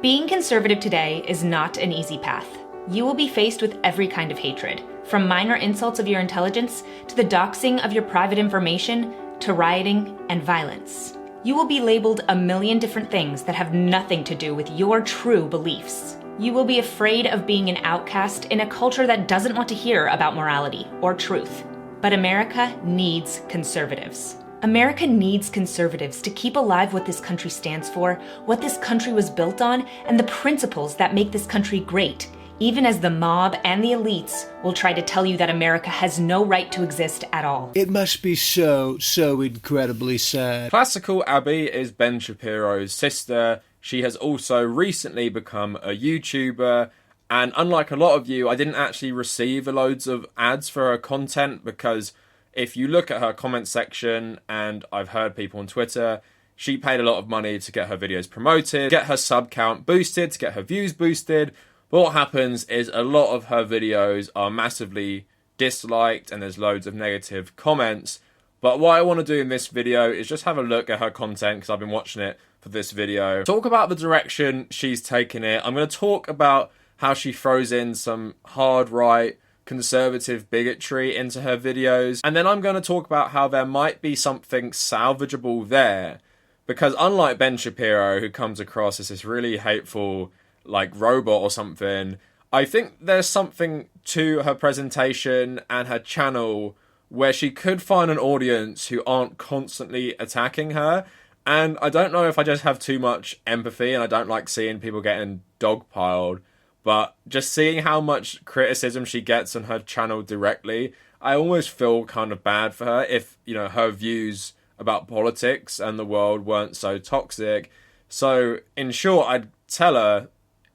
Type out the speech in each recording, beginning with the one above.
Being conservative today is not an easy path. You will be faced with every kind of hatred, from minor insults of your intelligence to the doxing of your private information to rioting and violence. You will be labeled a million different things that have nothing to do with your true beliefs. You will be afraid of being an outcast in a culture that doesn't want to hear about morality or truth. But America needs conservatives. America needs conservatives to keep alive what this country stands for, what this country was built on, and the principles that make this country great, even as the mob and the elites will try to tell you that America has no right to exist at all. It must be so incredibly sad. Classical Abby is Ben Shapiro's sister. She has also recently become a YouTuber, and unlike a lot of you, I didn't actually receive loads of ads for her content, because if you look at her comment section, and I've heard people on Twitter, she paid a lot of money to get her videos promoted, get her sub count boosted, to get her views boosted. But what happens is a lot of her videos are massively disliked and there's loads of negative comments. But what I want to do in this video is just have a look at her content, because I've been watching it for this video. Talk about the direction she's taken it. I'm going to talk about how she throws in some hard right conservative bigotry into her videos. And then I'm going to talk about how there might be something salvageable there. Because unlike Ben Shapiro, who comes across as this really hateful like robot or something, I think there's something to her presentation and her channel where she could find an audience who aren't constantly attacking her. And I don't know if I just have too much empathy and I don't like seeing people getting dogpiled, but just seeing how much criticism she gets on her channel directly, I almost feel kind of bad for her if, you know, her views about politics and the world weren't so toxic. So in short, I'd tell her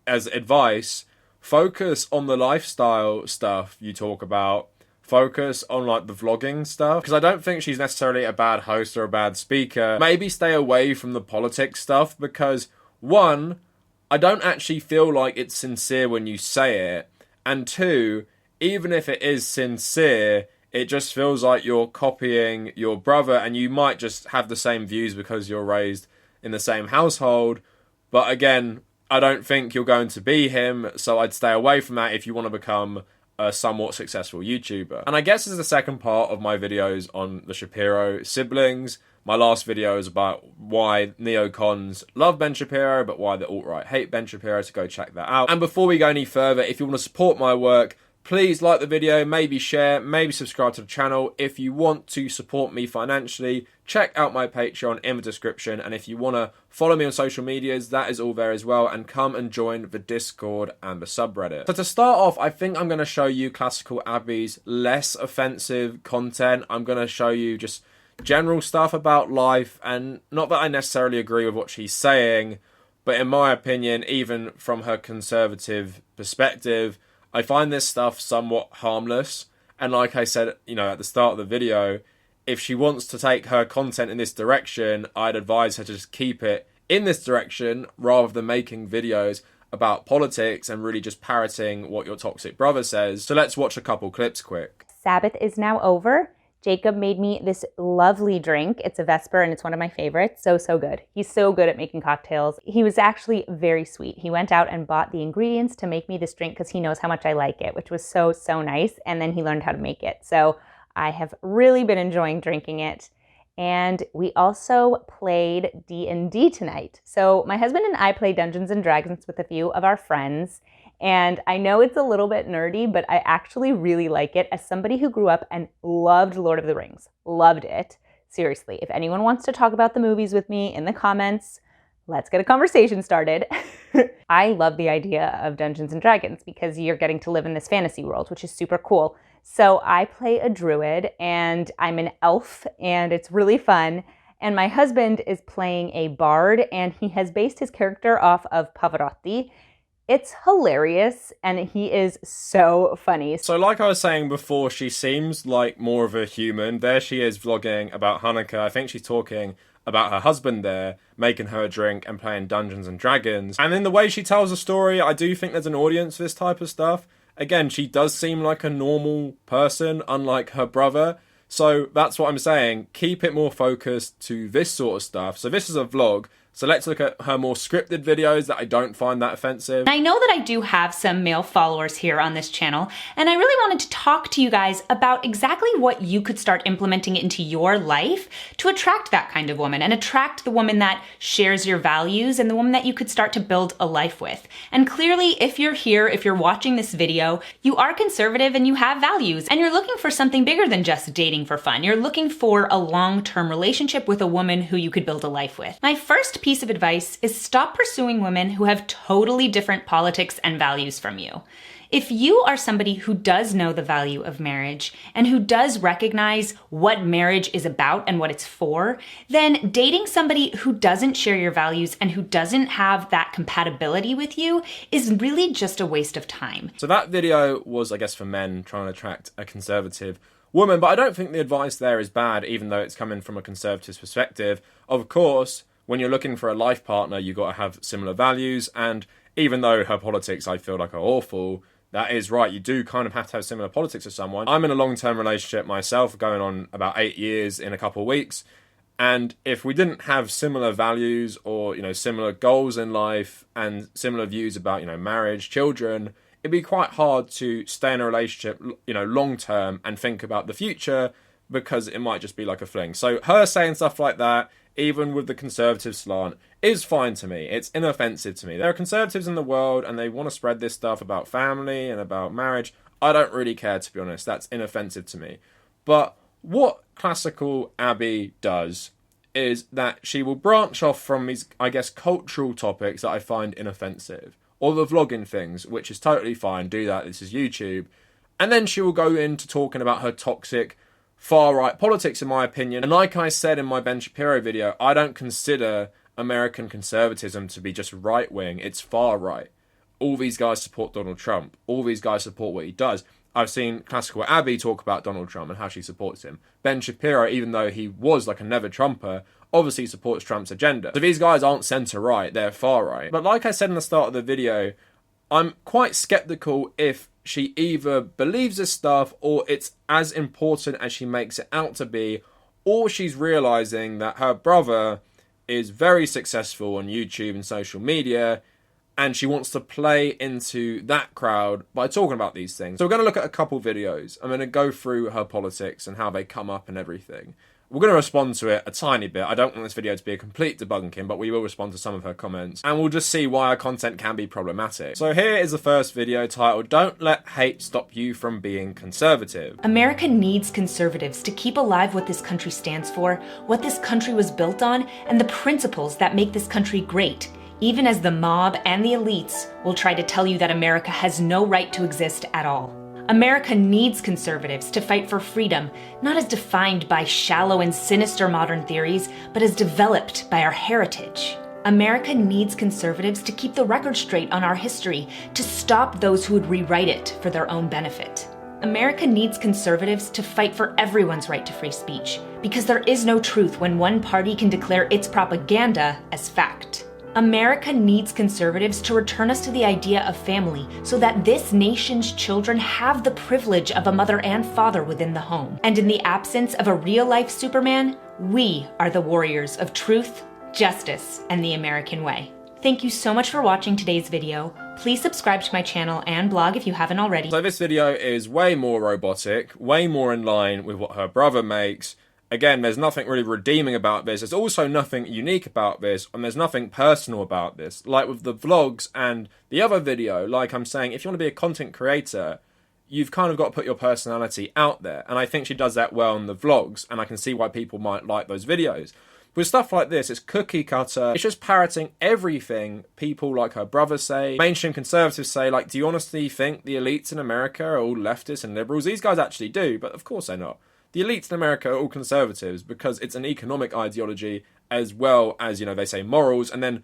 as advice, focus on the lifestyle stuff you talk about. Focus on like the vlogging stuff, because I don't think she's necessarily a bad host or a bad speaker. Maybe stay away from the politics stuff, because one, I don't actually feel like it's sincere when you say it, and two, even if it is sincere, it just feels like you're copying your brother, and you might just have the same views because you're raised in the same household. But again, I don't think you're going to be him, so I'd stay away from that if you want to become a somewhat successful YouTuber. And I guess this is the second part of my videos on the Shapiro siblings. My last video is about why neocons love Ben Shapiro, but why the alt-right hate Ben Shapiro, so go check that out. And before we go any further, if you want to support my work, please like the video, maybe share, maybe subscribe to the channel. If you want to support me financially, check out my Patreon in the description. And if you want to follow me on social medias, that is all there as well. And come and join the Discord and the subreddit. So to start off, I think I'm going to show you Classical Abby's less offensive content. I'm going to show you just general stuff about life, and not that I necessarily agree with what she's saying, but in my opinion, even from her conservative perspective, I find this stuff somewhat harmless. And like I said, you know, at the start of the video, if she wants to take her content in this direction, I'd advise her to just keep it in this direction rather than making videos about politics and really just parroting what your toxic brother says. So let's watch a couple clips quick. Sabbath is now over. Jacob made me this lovely drink. It's a Vesper and it's one of my favorites. So good. He's so good at making cocktails. He was actually very sweet. He went out and bought the ingredients to make me this drink because he knows how much I like it, which was so nice. And then he learned how to make it. So I have really been enjoying drinking it. And we also played D&D tonight. So my husband and I play Dungeons and Dragons with a few of our friends. And I know it's a little bit nerdy, but I actually really like it as somebody who grew up and loved Lord of the Rings. Loved it. Seriously, if anyone wants to talk about the movies with me in the comments, let's get a conversation started. I love the idea of Dungeons and Dragons because you're getting to live in this fantasy world, which is super cool. So I play a druid and I'm an elf and it's really fun. And my husband is playing a bard and he has based his character off of Pavarotti. It's hilarious, and he is so funny. So like I was saying before, she seems like more of a human. There she is vlogging about Hanukkah. I think she's talking about her husband there, making her a drink and playing Dungeons and Dragons. And in the way she tells the story, I do think there's an audience for this type of stuff. Again, she does seem like a normal person, unlike her brother. So that's what I'm saying. Keep it more focused to this sort of stuff. So this is a vlog. So let's look at her more scripted videos that I don't find that offensive. I know that I do have some male followers here on this channel, and I really wanted to talk to you guys about exactly what you could start implementing into your life to attract that kind of woman and attract the woman that shares your values and the woman that you could start to build a life with. And clearly, if you're here, if you're watching this video, you are conservative and you have values, and you're looking for something bigger than just dating for fun. You're looking for a long-term relationship with a woman who you could build a life with. My first piece of advice is stop pursuing women who have totally different politics and values from you. If you are somebody who does know the value of marriage and who does recognize what marriage is about and what it's for, then dating somebody who doesn't share your values and who doesn't have that compatibility with you is really just a waste of time. So that video was, I guess, for men trying to attract a conservative woman, but I don't think the advice there is bad, even though it's coming from a conservative perspective. Of course, when you're looking for a life partner, you've got to have similar values, and even though her politics I feel like are awful, that is right, you do kind of have to have similar politics with someone. I'm in a long-term relationship myself, going on about 8 years in a couple of weeks, and if we didn't have similar values or, similar goals in life and similar views about, marriage, children, it'd be quite hard to stay in a relationship, long-term and think about the future, because it might just be like a fling. So her saying stuff like that, even with the conservative slant, is fine to me. It's inoffensive to me. There are conservatives in the world and they want to spread this stuff about family and about marriage. I don't really care, to be honest. That's inoffensive to me. But what Classical Abby does is that she will branch off from these, I guess, cultural topics that I find inoffensive, or the vlogging things, which is totally fine. Do that. This is YouTube. And then she will go into talking about her toxic far-right politics, in my opinion. And like I said in my Ben Shapiro video, I don't consider American conservatism to be just right-wing. It's far-right. All these guys support Donald Trump. All these guys support what he does. I've seen Classical Abby talk about Donald Trump and how she supports him. Ben Shapiro, even though he was like a never-Trumper, obviously supports Trump's agenda. So these guys aren't centre-right, they're far-right. But like I said in the start of the video, I'm quite sceptical if she either believes this stuff or it's as important as she makes it out to be, or she's realising that her brother is very successful on YouTube and social media and she wants to play into that crowd by talking about these things. So we're going to look at a couple videos. I'm going to go through her politics and how they come up and everything. We're going to respond to it a tiny bit. I don't want this video to be a complete debunking, but we will respond to some of her comments. And we'll just see why her content can be problematic. So here is the first video titled, "Don't Let Hate Stop You from Being Conservative." America needs conservatives to keep alive what this country stands for, what this country was built on, and the principles that make this country great, even as the mob and the elites will try to tell you that America has no right to exist at all. America needs conservatives to fight for freedom, not as defined by shallow and sinister modern theories, but as developed by our heritage. America needs conservatives to keep the record straight on our history, to stop those who would rewrite it for their own benefit. America needs conservatives to fight for everyone's right to free speech, because there is no truth when one party can declare its propaganda as fact. America needs conservatives to return us to the idea of family so that this nation's children have the privilege of a mother and father within the home. And in the absence of a real-life Superman, we are the warriors of truth, justice, and the American way. Thank you so much for watching today's video. Please subscribe to my channel and blog if you haven't already. So this video is way more robotic, way more in line with what her brother makes. Again, there's nothing really redeeming about this. There's also nothing unique about this, and there's nothing personal about this. Like with the vlogs and the other video, like I'm saying, if you want to be a content creator, you've kind of got to put your personality out there. And I think she does that well in the vlogs, and I can see why people might like those videos. With stuff like this, it's cookie cutter. It's just parroting everything people like her brother say. Mainstream conservatives say, like, do you honestly think the elites in America are all leftists and liberals? These guys actually do, but of course they're not. The elites in America are all conservatives because it's an economic ideology as well as, they say morals, and then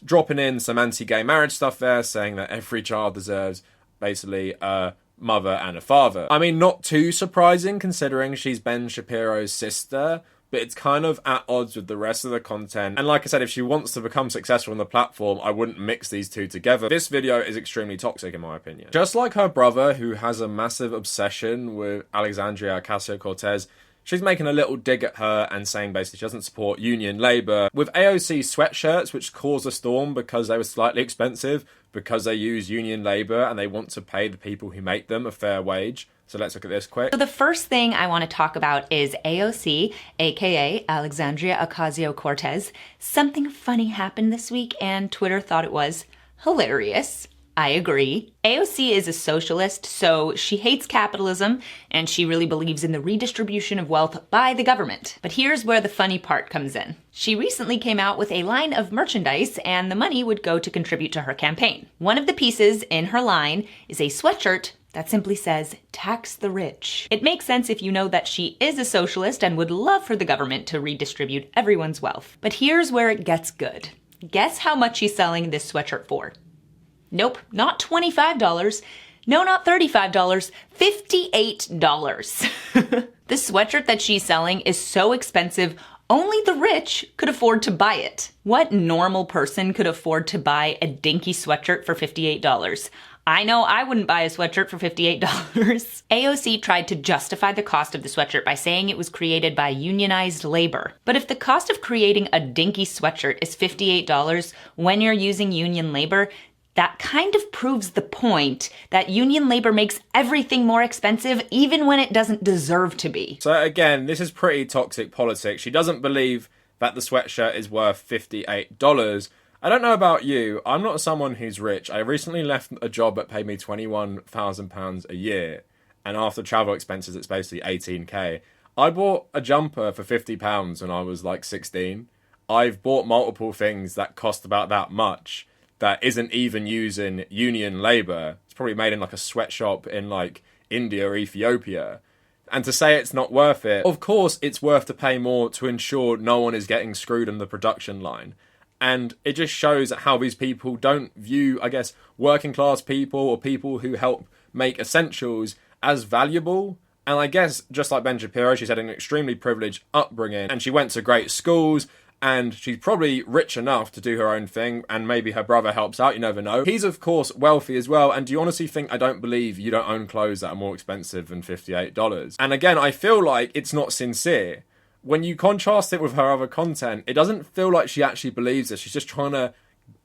dropping in some anti-gay marriage stuff there, saying that every child deserves basically a mother and a father. I mean, not too surprising considering she's Ben Shapiro's sister, but it's kind of at odds with the rest of the content. And like I said, if she wants to become successful on the platform, I wouldn't mix these two together. This video is extremely toxic in my opinion. Just like her brother, who has a massive obsession with Alexandria Ocasio-Cortez, she's making a little dig at her and saying basically she doesn't support union labour. With AOC sweatshirts, which caused a storm because they were slightly expensive, because they use union labour and they want to pay the people who make them a fair wage. So let's look at this quick. So the first thing I want to talk about is AOC, aka Alexandria Ocasio-Cortez. Something funny happened this week and Twitter thought it was hilarious. I agree. AOC is a socialist, so she hates capitalism and she really believes in the redistribution of wealth by the government. But here's where the funny part comes in. She recently came out with a line of merchandise and the money would go to contribute to her campaign. One of the pieces in her line is a sweatshirt that simply says, "Tax the rich." It makes sense if you know that she is a socialist and would love for the government to redistribute everyone's wealth. But here's where it gets good. Guess how much she's selling this sweatshirt for? Nope, not $25. No, not $35. $58. The sweatshirt that she's selling is so expensive, only the rich could afford to buy it. What normal person could afford to buy a dinky sweatshirt for $58? I know I wouldn't buy a sweatshirt for $58. AOC tried to justify the cost of the sweatshirt by saying it was created by unionized labor. But if the cost of creating a dinky sweatshirt is $58 when you're using union labor, that kind of proves the point that union labor makes everything more expensive even when it doesn't deserve to be. So again, this is pretty toxic politics. She doesn't believe that the sweatshirt is worth $58. I don't know about you, I'm not someone who's rich. I recently left a job that paid me £21,000 a year, and after travel expenses it's basically 18k. I bought a jumper for £50 when I was like 16. I've bought multiple things that cost about that much that isn't even using union labour. It's probably made in like a sweatshop in like India or Ethiopia. And to say it's not worth it, of course it's worth to pay more to ensure no one is getting screwed on the production line. And it just shows how these people don't view, I guess, working class people or people who help make essentials as valuable. And I guess, just like Ben Shapiro, she's had an extremely privileged upbringing and she went to great schools and she's probably rich enough to do her own thing and maybe her brother helps out, you never know. He's, of course, wealthy as well. And do you honestly think I don't believe you don't own clothes that are more expensive than $58? And again, I feel like it's not sincere. When you contrast it with her other content, it doesn't feel like she actually believes this. She's just trying to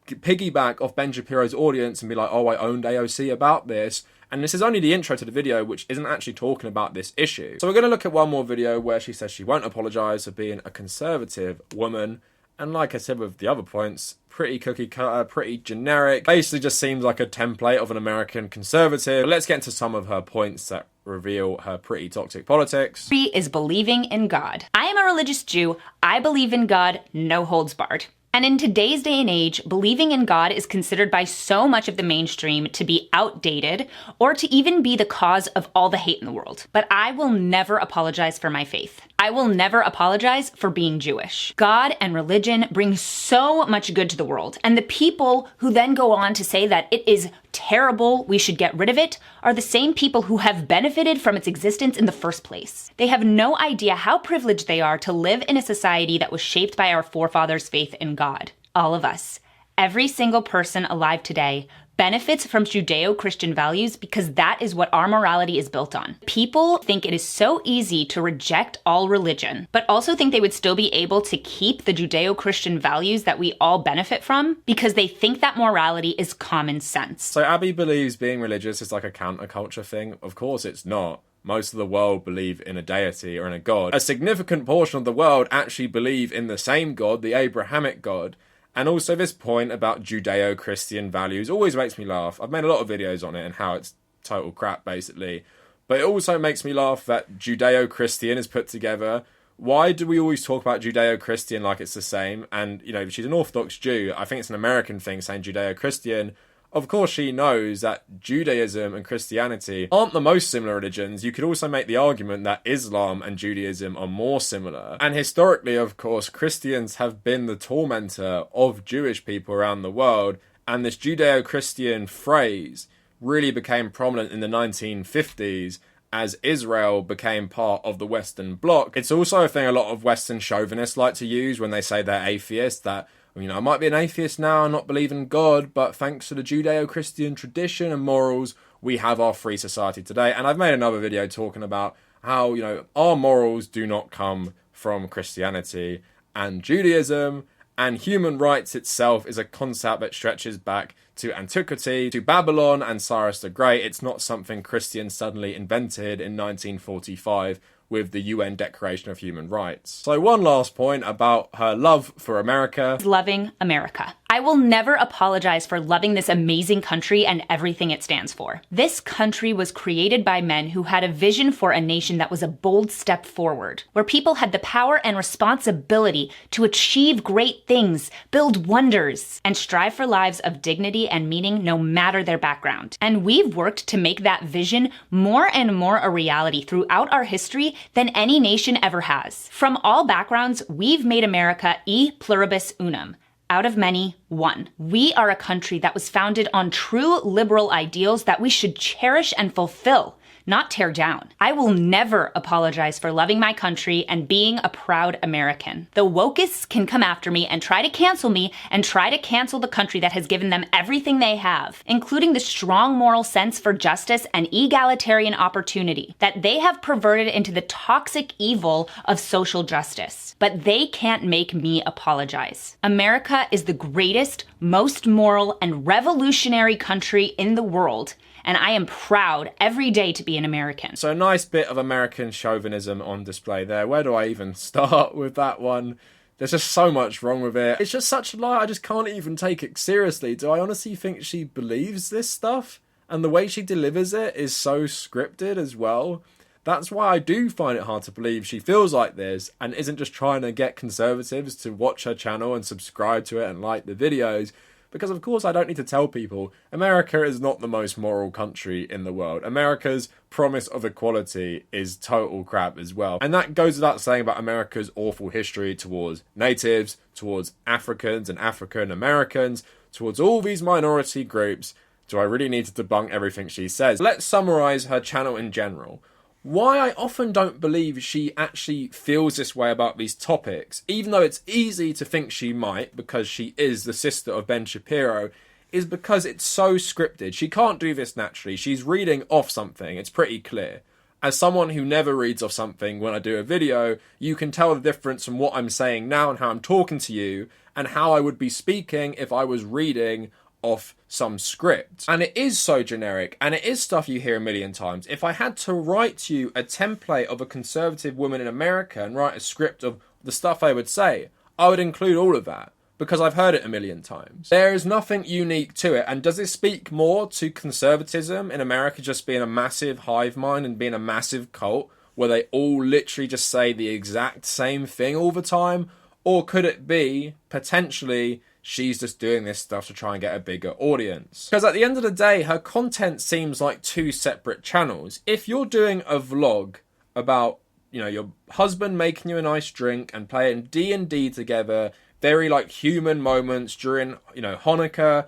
piggyback off Ben Shapiro's audience and be like, oh, I owned AOC about this. And this is only the intro to the video, which isn't actually talking about this issue. So we're going to look at one more video where she says she won't apologise for being a conservative woman. And like I said with the other points, pretty cookie cutter, pretty generic. Basically just seems like a template of an American conservative. But let's get into some of her points that reveal her pretty toxic politics. Three is believing in God. I am a religious Jew. I believe in God, no holds barred. And in today's day and age, believing in God is considered by so much of the mainstream to be outdated or to even be the cause of all the hate in the world. But I will never apologize for my faith. I will never apologize for being Jewish. God and religion bring so much good to the world, and the people who then go on to say that it is terrible, we should get rid of it, are the same people who have benefited from its existence in the first place. They have no idea how privileged they are to live in a society that was shaped by our forefathers' faith in God. All of us, every single person alive today, benefits from Judeo-Christian values because that is what our morality is built on. People think it is so easy to reject all religion, but also think they would still be able to keep the Judeo-Christian values that we all benefit from because they think that morality is common sense. So Abby believes being religious is like a counterculture thing. Of course it's not. Most of the world believe in a deity or in a god. A significant portion of the world actually believe in the same God, the Abrahamic God. And also this point about Judeo-Christian values always makes me laugh. I've made a lot of videos on it and how it's total crap, basically. But it also makes me laugh that Judeo-Christian is put together. Why do we always talk about Judeo-Christian like it's the same? And, you know, she's an Orthodox Jew. I think it's an American thing saying Judeo-Christian. Of course, she knows that Judaism and Christianity aren't the most similar religions. You could also make the argument that Islam and Judaism are more similar. And historically, of course, Christians have been the tormentor of Jewish people around the world. And this Judeo-Christian phrase really became prominent in the 1950s as Israel became part of the Western Bloc. It's also a thing a lot of Western chauvinists like to use when they say they're atheists, that, you know, I might be an atheist now and not believe in God, but thanks to the Judeo-Christian tradition and morals, we have our free society today. And I've made another video talking about how, our morals do not come from Christianity and Judaism, and human rights itself is a concept that stretches back to antiquity, to Babylon and Cyrus the Great. It's not something Christians suddenly invented in 1945 with the UN Declaration of Human Rights. So one last point about her love for America. Loving America. I will never apologize for loving this amazing country and everything it stands for. This country was created by men who had a vision for a nation that was a bold step forward, where people had the power and responsibility to achieve great things, build wonders, and strive for lives of dignity and meaning no matter their background. And we've worked to make that vision more and more a reality throughout our history than any nation ever has. From all backgrounds, we've made America e pluribus unum. Out of many, one. We are a country that was founded on true liberal ideals that we should cherish and fulfill, not tear down. I will never apologize for loving my country and being a proud American. The wokeists can come after me and try to cancel me and try to cancel the country that has given them everything they have, including the strong moral sense for justice and egalitarian opportunity that they have perverted into the toxic evil of social justice. But they can't make me apologize. America is the greatest, most moral, and revolutionary country in the world, and I am proud every day to be an American. So a nice bit of American chauvinism on display there. Where do I even start with that one? There's just so much wrong with it. It's just such a lie. I just can't even take it seriously. Do I honestly think she believes this stuff? And the way she delivers it is so scripted as well. That's why I do find it hard to believe she feels like this and isn't just trying to get conservatives to watch her channel and subscribe to it and like the videos. Because of course I don't need to tell people America is not the most moral country in the world. America's promise of equality is total crap as well. And that goes without saying about America's awful history towards natives, towards Africans and African Americans, towards all these minority groups. Do I really need to debunk everything she says? Let's summarize her channel in general. Why I often don't believe she actually feels this way about these topics, even though it's easy to think she might because she is the sister of Ben Shapiro, is because it's so scripted. She can't do this naturally. She's reading off something. It's pretty clear. As someone who never reads off something when I do a video, you can tell the difference from what I'm saying now and how I'm talking to you and how I would be speaking if I was reading off some script. And it is so generic, and it is stuff you hear a million times. If I had to write you a template of a conservative woman in America and write a script of the stuff I would say, I would include all of that, because I've heard it a million times. There is nothing unique to it, and does it speak more to conservatism in America just being a massive hive mind and being a massive cult, where they all literally just say the exact same thing all the time? Or could it be, potentially, she's just doing this stuff to try and get a bigger audience? Because at the end of the day, her content seems like two separate channels. If you're doing a vlog about, your husband making you a nice drink and playing D&D together, very human moments during, Hanukkah,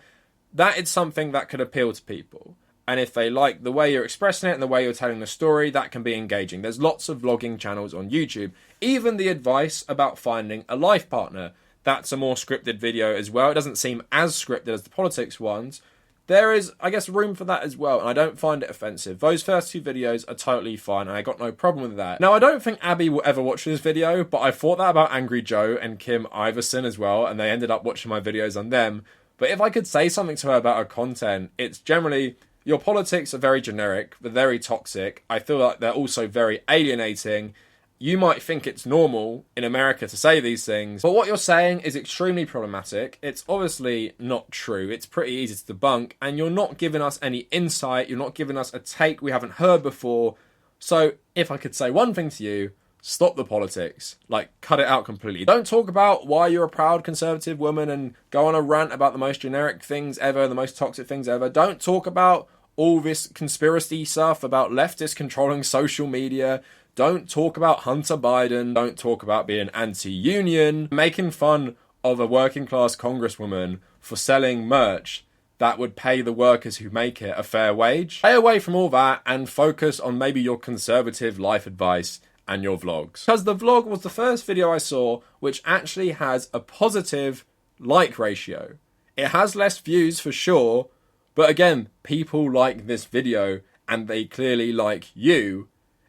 that is something that could appeal to people. And if they like the way you're expressing it and the way you're telling the story, that can be engaging. There's lots of vlogging channels on YouTube. Even the advice about finding a life partner, that's a more scripted video as well. It doesn't seem as scripted as the politics ones. There is, I guess, room for that as well, and I don't find it offensive. Those first two videos are totally fine, and I got no problem with that. Now, I don't think Abby will ever watch this video, but I thought that about Angry Joe and Kim Iverson as well, and they ended up watching my videos on them. But if I could say something to her about her content, it's generally, your politics are very generic, they're very toxic. I feel like they're also very alienating. You might think it's normal in America to say these things, but what you're saying is extremely problematic. It's obviously not true. It's pretty easy to debunk, and you're not giving us any insight. You're not giving us a take we haven't heard before. So if I could say one thing to you, stop the politics. Cut it out completely. Don't talk about why you're a proud conservative woman and go on a rant about the most generic things ever, the most toxic things ever. Don't talk about all this conspiracy stuff about leftists controlling social media. Don't talk about Hunter Biden. Don't talk about being anti-union. Making fun of a working class congresswoman for selling merch that would pay the workers who make it a fair wage. Stay away from all that and focus on maybe your conservative life advice and your vlogs. Because the vlog was the first video I saw which actually has a positive like ratio. It has less views for sure, but again, people like this video and they clearly like you.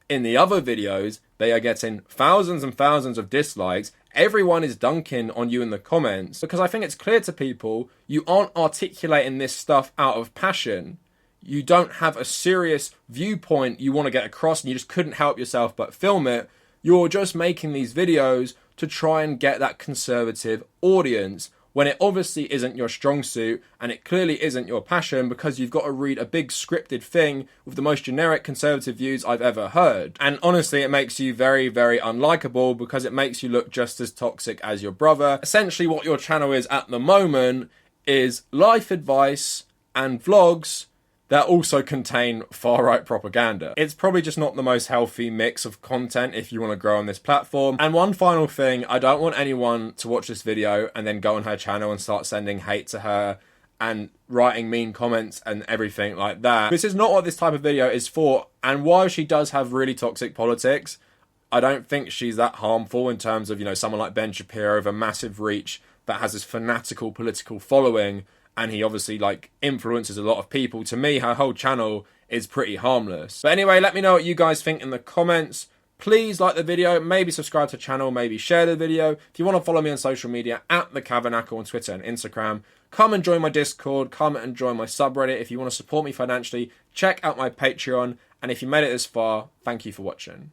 in the other videos, they are getting thousands and thousands of dislikes. Everyone is dunking on you in the comments because I think it's clear to people you aren't articulating this stuff out of passion. You don't have a serious viewpoint you want to get across and you just couldn't help yourself but film it. You're just making these videos to try and get that conservative audience when it obviously isn't your strong suit and it clearly isn't your passion, because you've got to read a big scripted thing with the most generic conservative views I've ever heard. And honestly, it makes you very, very unlikable because it makes you look just as toxic as your brother. Essentially, what your channel is at the moment is life advice and vlogs that also contain far-right propaganda. It's probably just not the most healthy mix of content if you want to grow on this platform. And one final thing, I don't want anyone to watch this video and then go on her channel and start sending hate to her and writing mean comments and everything like that. This is not what this type of video is for, and while she does have really toxic politics, I don't think she's that harmful in terms of, you know, someone like Ben Shapiro with a massive reach that has this fanatical political following, and he obviously like influences a lot of people. To me, her whole channel is pretty harmless. But anyway, let me know what you guys think in the comments. Please like the video, maybe subscribe to the channel, maybe share the video. If you want to follow me on social media, at the Kavernacle on Twitter and Instagram. Come and join my Discord, come and join my subreddit. If you want to support me financially, check out my Patreon. And if you made it this far, thank you for watching.